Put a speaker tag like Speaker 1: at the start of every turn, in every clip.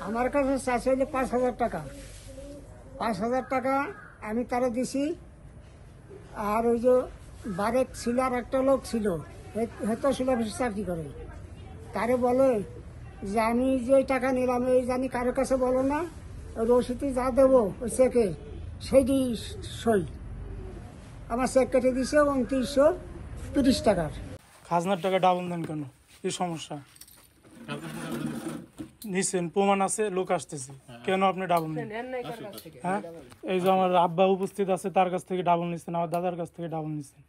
Speaker 1: আমার কাছে চাইছে হলে 5,000 টাকা। 5,000 টাকা আমি তারা দিছি। আর ওই যে বারেক ছিল, আর একটা লোক ছিল, হয়তো ছিল অফিসে চাকরি করে, তারে বলে যে আমি যে টাকা নিলাম এই জানি কারো কাছে বলো না, ওই রসিদে যা দেবো ওই চেকে সেইটি সই। আমার চেক কেটে দিছে 2930 টাকার।
Speaker 2: খাজনার টাকা ডাবল দেন কেন? কি সমস্যা? নিচ্ছেন, প্রমাণ আছে, লোক আসতেছে, কেন আপনি ডাবল নেন? হ্যাঁ, এই যে আমার আব্বা উপস্থিত আছে, তার কাছ থেকে ডাবল নিচ্ছেন, আমার দাদার কাছ থেকে ডাবল নিচ্ছেন।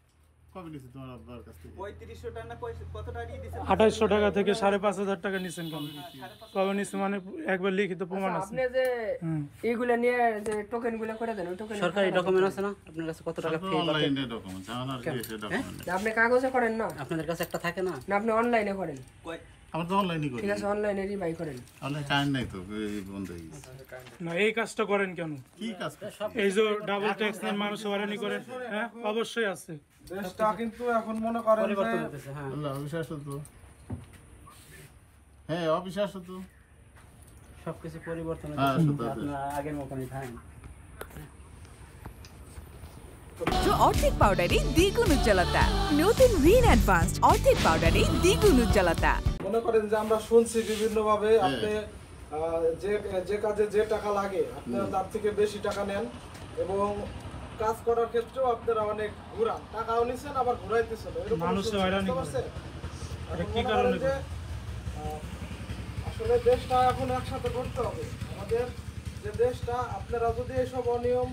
Speaker 2: 2800 টাকা থেকে 5,500 টাকা নিচ্ছেন কেন? কবে নিচ্ছেন মানে একবার লিখিত প্রমাণ আছে।
Speaker 3: আপনি যে এইগুলা নিয়ে যে টোকেন গুলো করে দেন, ওই টোকেন
Speaker 4: সরকারি ডকুমেন্ট আছে না আপনার কাছে? কত টাকা ফি?
Speaker 5: অনলাইনে ডকুমেন্ট আমার কি এসে ডকুমেন্ট
Speaker 3: আপনি কাগজে করেন না?
Speaker 4: আপনাদের কাছে একটা থাকে না?
Speaker 3: না আপনি অনলাইনে করেন?
Speaker 5: আমরা তো অনলাইনই করি।
Speaker 3: ঠিক আছে, অনলাইনেরই বাই করেন।
Speaker 5: অনলাইন টাইম নাই তো, এই বন্ধ হয়ে গেছে।
Speaker 2: না, এই কাজটা করেন কেন?
Speaker 5: কি কাজ করছেন?
Speaker 2: এই যে ডাবল ট্যাক্স নেন, মানুষ হয়রানি করেন। হ্যাঁ, অবশ্যই আছে।
Speaker 6: দেশটা কিন্তু এখন মনে করেন
Speaker 4: পরিবর্তন হতেছে। হ্যাঁ,
Speaker 5: আল্লাহ অবিশ্বাস তো, হ্যাঁ অবিশ্বাস তো,
Speaker 4: সবকিছু পরিবর্তন
Speaker 5: হ্যাঁ,
Speaker 4: হতেছে,
Speaker 5: সত্যি।
Speaker 4: আপনারা আগের মতনই থাকেন।
Speaker 7: অর্ধেক পাউডারে দ্বিগুণ উজ্জ্বলতা। নতুন রিন অ্যাডভান্সড অর্ধেক পাউডারে দ্বিগুণ উজ্জ্বলতা।
Speaker 6: মনে করেন যে আমরা শুনছি বিভিন্ন ভাবে আপনি যে কাজে যে টাকা লাগে আপনারা তার থেকে বেশি টাকা নেন, এবং কাজ করার ক্ষেত্রেও আপনারা অনেক ঘুরান, টাকাও নিছেন আবার ঘুরাইতেছেন। এরকম
Speaker 2: মানুষে
Speaker 6: শুনছি,
Speaker 2: হয়রানি
Speaker 6: বুঝতে
Speaker 2: করে।
Speaker 6: পারছেন?
Speaker 2: এটা
Speaker 6: এখন
Speaker 2: কি
Speaker 6: মনে
Speaker 2: কারণে
Speaker 6: করেন যে, আসলে দেশটা এখন একসাথে করতে হবে আমাদের। যে দেশটা আপনারা যদি এইসব অনিয়ম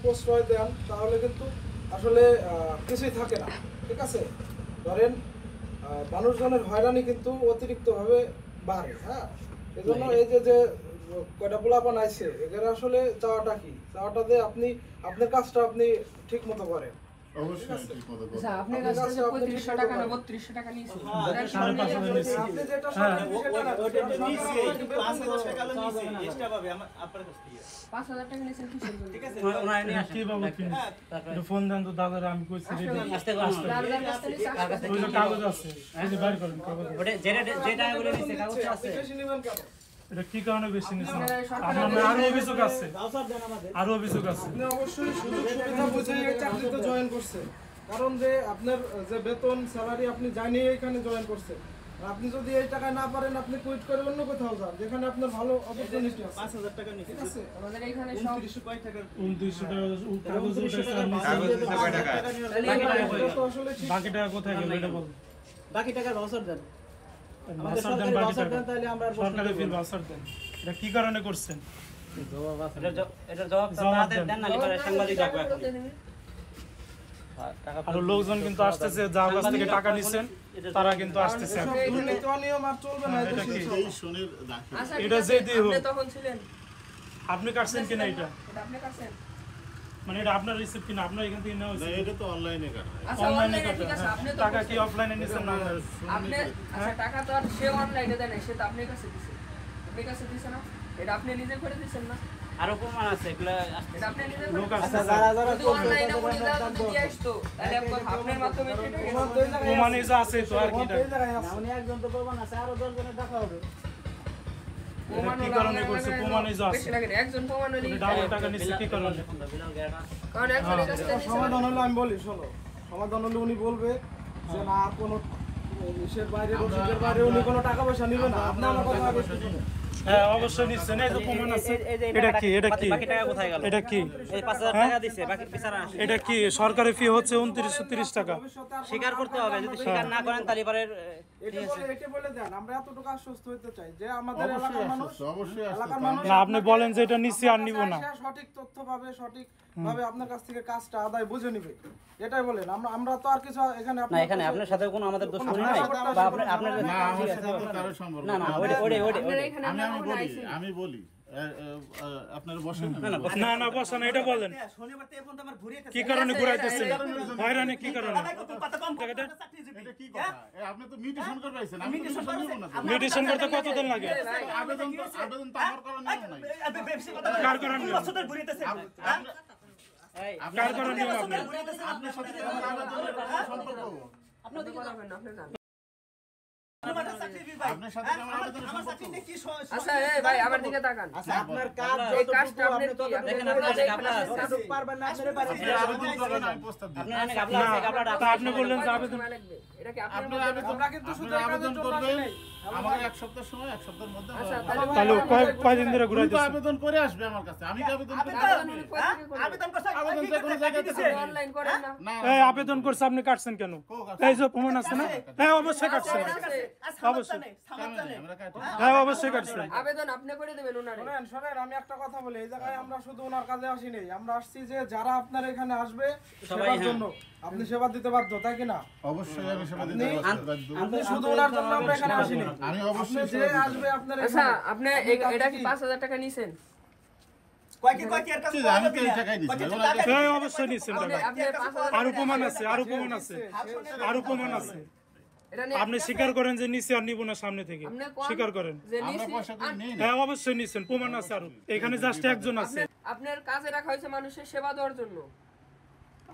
Speaker 6: প্রশ্রয় দেন তাহলে কিন্তু আসলে কিছুই থাকে না। ঠিক আছে, ধরেন মানুষজনের হয়রানি কিন্তু অতিরিক্ত ভাবে বাড়ে। হ্যাঁ, এই জন্য এই যে কয়টা পোলাপান আইছে, এদের আসলে চাওয়াটা কি? চাওয়াটাতে আপনি আপনার কাজটা আপনি ঠিক মতো করেন।
Speaker 5: অবশ্যই ঠিক মতো করবেন।
Speaker 3: আচ্ছা, আপনার কাছে যে 3500 টাকা না 3200 টাকা নিয়েছেন,
Speaker 6: আপনি যেটা সঠিক সেটা না,
Speaker 3: 5000 টাকা নিয়েছেন কিসের জন্য?
Speaker 4: ওনারা নিয়ে আসেন।
Speaker 2: কি বাবু কিনে? এটা ফোন দেন তো দাদারা, আমি কইছি রেডি।
Speaker 4: আসতে করুন।
Speaker 3: যার যার কাছ থেকে নিয়েছে, আসতে
Speaker 2: ওই যে কাগজ আছে, এই যে বাইর করেন কাগজ।
Speaker 4: ওটা যে টাকাগুলো নিচ্ছে কাগজটা আছে।
Speaker 6: আপনি বেশি নেবেন কেন?
Speaker 2: এটা কি কারণে বেশি নিছেন? আপনার আরো অভিযোগ আছে, আরো অভিযোগ আছে।
Speaker 6: আপনি অবশ্যই সুযোগ সুবিধা বুঝে এই চাকরিতে জয়েন করছেন, কারণ যে আপনার যে বেতন স্যালারি আপনি জানিয়ে এখানে জয়েন করছেন। আর আপনি যদি এই টাকায় না পারেন আপনি কুইট করে অন্য কোথাও যান যেখানে আপনার ভালো অপরচুনিটি আছে। 5000 টাকা নিচ্ছে, ঠিক আছে?
Speaker 3: আমাদের এখানে সব
Speaker 2: 2900 টাকা কাগজ উঠেছে আর নিচে
Speaker 6: তো আসলে ঠিক
Speaker 2: বাকি টাকা কোথায় গেল এটা বল।
Speaker 4: বাকি টাকার ভাউচার দেন।
Speaker 2: বাসার দেন, বাকি টাকা সরকারে ফিল বাসার দেন। এটা কি কারণে করছেন?
Speaker 4: এটার জবাব তাদের দেন, না লিবারের সাংবাদিক ডাকবো এখন।
Speaker 2: আর লোকজন কিন্তু আসতেছে, যার কাছ থেকে টাকা নিছেন তারা কিন্তু আসতেছে।
Speaker 6: এসব দুর্নীতি অনিয়ম আর চলবে না।
Speaker 2: এটা কি?
Speaker 5: এই শনির দাখিল
Speaker 3: আচ্ছা,
Speaker 2: এটা
Speaker 3: ঠিক
Speaker 2: যে
Speaker 3: আছে,
Speaker 2: দিয়ে হোক।
Speaker 3: আপনি তখন ছিলেন,
Speaker 2: আপনি কাটছেন কিনা এটা?
Speaker 3: এটা আপনি কাছেন।
Speaker 2: মানে এটা আপনার রিসিপ্ট কিনা? আপনার এখান থেকে নেওয়া
Speaker 5: না,
Speaker 2: হয়েছে?
Speaker 5: এটা তো অনলাইনে কাটা।
Speaker 3: আচ্ছা,
Speaker 2: অনলাইনে
Speaker 3: অনলাইনে ঠিক আছে, আপনি তো
Speaker 2: টাকা কি অফলাইনে নিছেন না?
Speaker 3: আপনি আচ্ছা, টাকা তো আর সে অনলাইনে দেয় না, সে তো আপনার কাছে দিছে। আপনার কাছে দিছে না? এটা আপনি নিজে করে দিছেন না?
Speaker 4: আরো প্রমাণ আছে, এগুলা
Speaker 3: এটা আপনি নিজে
Speaker 2: লোক
Speaker 3: করে
Speaker 2: আসছে,
Speaker 3: যদি অনলাইনে উনি যদি দিয়ে আসতো, তাহলে আপনার মাধ্যমে সেটা
Speaker 2: প্রমাণ এই যে আছে তো, আর কি এটা?
Speaker 4: উনি একজন তো প্রমাণ আছে, আরো 10 জনের টাকা হবে।
Speaker 3: প্রমাণ
Speaker 2: কি
Speaker 3: হলো
Speaker 2: কারণে
Speaker 3: আপনার
Speaker 2: করছে?
Speaker 3: কাছে
Speaker 2: প্রমাণ এই যে আছে।
Speaker 3: বেশি লাগে না, একজন প্রমাণ হলেই
Speaker 2: ডাবল টাকা নিচ্ছে কি কারণে?
Speaker 3: কারণ একজনের কাছে দিছে না।
Speaker 6: সমাধান হলো আমি বলি, শোনো, সমাধান হলে উনি বলবে যে না কোনো ইসের বাইরে রসিদের বাইরে উনি কোনো টাকা পয়সা নিবে না। আপনি আমার কথা আগে শুনুন।
Speaker 2: হ্যাঁ, অবশ্যই নিচ্ছেন, এই যে প্রমাণ আছে। এটা কি? এটা কি?
Speaker 4: বাকি টাকা কোথায় গেল?
Speaker 2: এটা কি?
Speaker 4: এই 5000 টাকা দিছে, বাকি বিচারা আসে।
Speaker 2: এটা কি? সরকারি ফি হচ্ছে 2930 টাকা।
Speaker 6: ভবিষ্যতে আর
Speaker 4: স্বীকার করতে হবে, যদি স্বীকার না করেন তাহলে এবারে
Speaker 6: এটা বলে দেন, আমরা এতটুকু আশ্বস্ত হইতে চাই যে আমাদের এলাকার মানুষ,
Speaker 5: অবশ্যই
Speaker 6: এলাকার
Speaker 5: আসছে।
Speaker 6: মানুষ
Speaker 2: না, আপনি বলেন যে এটা নিচ্ছি আর নিব না।
Speaker 6: সঠিক তথ্য পাবে, সঠিক ভাবে আপনার কাছ থেকে কাজটা আদায় বুঝে নিবে, এটাই বলেন। আমরা তো আর কিছু এখানে
Speaker 4: না, এখানে আপনার সাথে কোনো আমাদের দুশমনি নাই, বা আপনার
Speaker 5: না, আমার সাথে তো কারো সম্পর্ক
Speaker 4: না না,
Speaker 5: নেই।
Speaker 3: আপনার এখানে
Speaker 5: আমি
Speaker 3: আমরা কখনো আইছি?
Speaker 5: আমি বলি আপনারা বসেন।
Speaker 2: না না, বসেন, এটা বলেন। কি কারণে ঘুরাইতেছেন? হয়রানি কি কারণে?
Speaker 5: এটা কি কথা? আপনি তো মিউটেশন করে পাইছেন, আমি মিউটেশন করব না।
Speaker 2: মেডিসিন করতে কতদিন লাগে?
Speaker 5: আবেদন তো আমার করার নিয়ম নাই।
Speaker 2: কার করার নিয়ম? কার করার নিয়ম আপনার?
Speaker 5: আপনার সাথে আমার আবেদনের সম্পর্ক।
Speaker 3: আপনি কথা বলেন না, আপনি জানেন।
Speaker 5: আপনার সাথে আমার আবেদনের সম্পর্ক
Speaker 3: আচ্ছা এই ভাই আমার দিকে তাকান
Speaker 8: আপনার কাজ
Speaker 3: এই কাজটা আপনি কি
Speaker 4: দেখেন আপনার যে গাবলা আছে
Speaker 8: যতটুকু পারবেন না আপনারা পারেন
Speaker 5: আপনি আবেদন করবেন আমি প্রস্তাব দিই
Speaker 4: আপনার এখানে গাবলা আছে গাবলাটা
Speaker 2: তা আপনি বললেন যে আবেদন
Speaker 3: লাগবে এটা কি
Speaker 5: আপনি
Speaker 3: আপনি
Speaker 5: আবেদন
Speaker 6: আমরা কিন্তু শুধু
Speaker 5: আপনি
Speaker 6: এই কাজের
Speaker 5: আবেদন
Speaker 6: জন্য
Speaker 5: করবেন
Speaker 6: আসি নাই।
Speaker 5: আমার 1 সপ্তাহ সময় 1 সপ্তাহের মধ্যে
Speaker 3: আচ্ছা
Speaker 5: আমার-
Speaker 3: তাহলে
Speaker 2: তাহলে কয়দিন ধরে
Speaker 5: উনি তো
Speaker 2: ঘুরাইতেছেন
Speaker 5: আবেদন করে আসবে আমার কাছে আমি কি আবেদন করি
Speaker 8: আবেদন করছে
Speaker 5: আবেদন যে কোনো জায়গায় দিতে
Speaker 3: অনলাইন করেন না
Speaker 5: না
Speaker 2: এই আবেদন করছে আপনি কাটছেন কেন এই যে প্রমাণ আছে না হ্যাঁ অবশ্যই কাটছেন অবশ্যই
Speaker 5: আমরা কাটি
Speaker 2: হ্যাঁ অবশ্যই কাটছেন
Speaker 3: আবেদন আপনি করে দেবেন ওনারে
Speaker 6: শোনেন শোনেন আমি একটা কথা বলি এই জায়গায় আমরা শুধু ওনার কাজে আসি নাই আমরা আসছি যে যারা আপনার এখানে আসবে সেবার জন্য আপনি সেবা দিতে বাধ্য তাই কি না
Speaker 5: অবশ্যই আমি সেবা দিতে বাধ্য।
Speaker 6: আপনি শুধু ওনার জন্য আমরা এখানে আসি নাই
Speaker 5: আমি
Speaker 6: আপনি
Speaker 5: অবশ্যই
Speaker 6: যে
Speaker 5: সেবা
Speaker 6: আসবে আপনার
Speaker 3: আচ্ছা
Speaker 6: এখানে
Speaker 3: আপনি এটা কি 5000 টাকা নিছেন
Speaker 8: কয় কি এর কাছে
Speaker 5: দিতে। আমি তো এই টাকাই নিচ্ছি ওনাকে
Speaker 2: হ্যাঁ অবশ্যই নিচ্ছেন
Speaker 3: আপনি
Speaker 2: টাকা।
Speaker 3: আপনি 5000
Speaker 2: আরো প্রমাণ আছে আরো প্রমাণ আছে আরো প্রমাণ আছে
Speaker 3: এটা নিয়ে
Speaker 2: আপনি স্বীকার করেন যে নিচে আর নিব না সামনে থেকে
Speaker 3: আপনি কোন
Speaker 2: স্বীকার করেন
Speaker 3: যে
Speaker 5: আমরা
Speaker 3: নিছি
Speaker 5: পয়সা করে নিই না
Speaker 2: হ্যাঁ অবশ্যই নিচ্ছেন প্রমাণ আছে আরো এখানে জাস্ট একজন আছে
Speaker 3: আপনার কাজে রাখা হয়েছে মানুষের সেবা দেওয়ার জন্য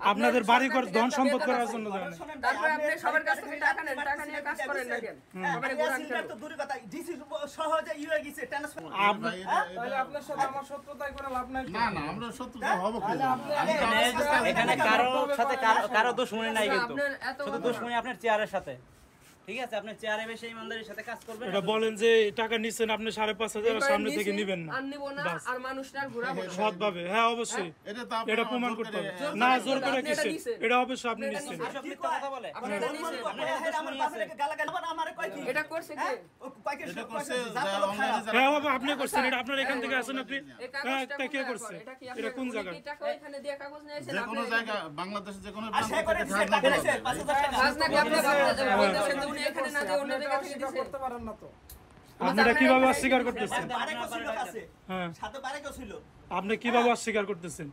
Speaker 2: আপনাদের বাড়ি ঘর ধন সম্পদ করার জন্য দেয় না।
Speaker 3: তারপরে আপনি সবার কাছ থেকে টাকা নেন টাকা নিয়ে কাজ করেন না কেন সবারে ঘোরান কেন
Speaker 8: তো দূরের কথা ডিসি সহজে ইয়ে গেছে ট্রান্সফার
Speaker 5: ভাই,
Speaker 6: তাহলে আপনার সাথে আমার শত্রুতাই করে লাভ নাই তো।
Speaker 5: না না আমরা শত্রুতা হব কি আমি তো
Speaker 4: এখানে এখানে কারো সাথে কারো দুশমনি নাই কিন্তু
Speaker 3: আপনার এত
Speaker 4: শুধু দুশমনি আপনার চেয়ারের সাথে ঠিক আছে আপনি চেয়ারে বসে ইমানদারির সাথে কাজ করবেন
Speaker 2: এটা বলেন যে টাকা নিচ্ছেন আপনি 5,500 আর সামনে থেকে নিবেন না
Speaker 3: আর নিব না আর মানুষটার ঘোরাবো না।
Speaker 2: সৎভাবে হ্যাঁ অবশ্যই
Speaker 5: এটা তো আপনি
Speaker 2: এটা
Speaker 5: আমার
Speaker 2: প্রমাণ
Speaker 5: জোর
Speaker 2: করতে
Speaker 5: করে-
Speaker 2: হবে না জোর করে
Speaker 3: আপনি এটা
Speaker 2: কিসে
Speaker 3: নিছেন।
Speaker 2: এটা অবশ্যই আপনি নিচ্ছেন
Speaker 4: এসব মিথ্যা কথা বলে
Speaker 3: আপনি এটা নিছেন।
Speaker 8: আমার বাপের গালাগালি আমারে কয় কি
Speaker 3: এটা করছে কে
Speaker 8: কয় কি
Speaker 5: এটা করছে
Speaker 8: জাত
Speaker 5: যা
Speaker 8: লোক
Speaker 5: অনলাইনে যারা-
Speaker 2: হ্যাঁ বাবা আপনি করছেন এটা আপনার এখান থেকে আসেন আপনি
Speaker 3: এই
Speaker 2: হ্যাঁ
Speaker 3: কাগজটা
Speaker 2: তা কে
Speaker 3: কোন
Speaker 2: করছে
Speaker 3: এটা কি
Speaker 2: এটা কোন
Speaker 3: আপনি
Speaker 2: জায়গা
Speaker 3: কি টাকা এখানে দিয়ে কাগজ নিয়েছেন
Speaker 5: যে কোনো
Speaker 3: আপনি
Speaker 5: জায়গা বাংলাদেশের যে কোনো
Speaker 8: আর
Speaker 5: প্রান্ত
Speaker 8: সে করে
Speaker 5: থেকে
Speaker 8: দিছে
Speaker 5: খাজনা
Speaker 8: টাকা
Speaker 5: দেওয়া
Speaker 8: দিছে
Speaker 5: হবে।
Speaker 8: 5000 টাকা
Speaker 3: কাজ নাকি আপনি বলতেছেন যে উনি এখানে না দিয়ে অন্য জায়গা থেকে
Speaker 6: স্বীকার
Speaker 3: দিছে
Speaker 6: করতে পারেন না তো
Speaker 2: আপনারা কিভাবে অস্বীকার করতেছেন
Speaker 8: বারে ছিল কাছে
Speaker 2: হ্যাঁ
Speaker 8: সাথে বারে ছিল
Speaker 2: আপনি কিভাবে অস্বীকার করতেছেন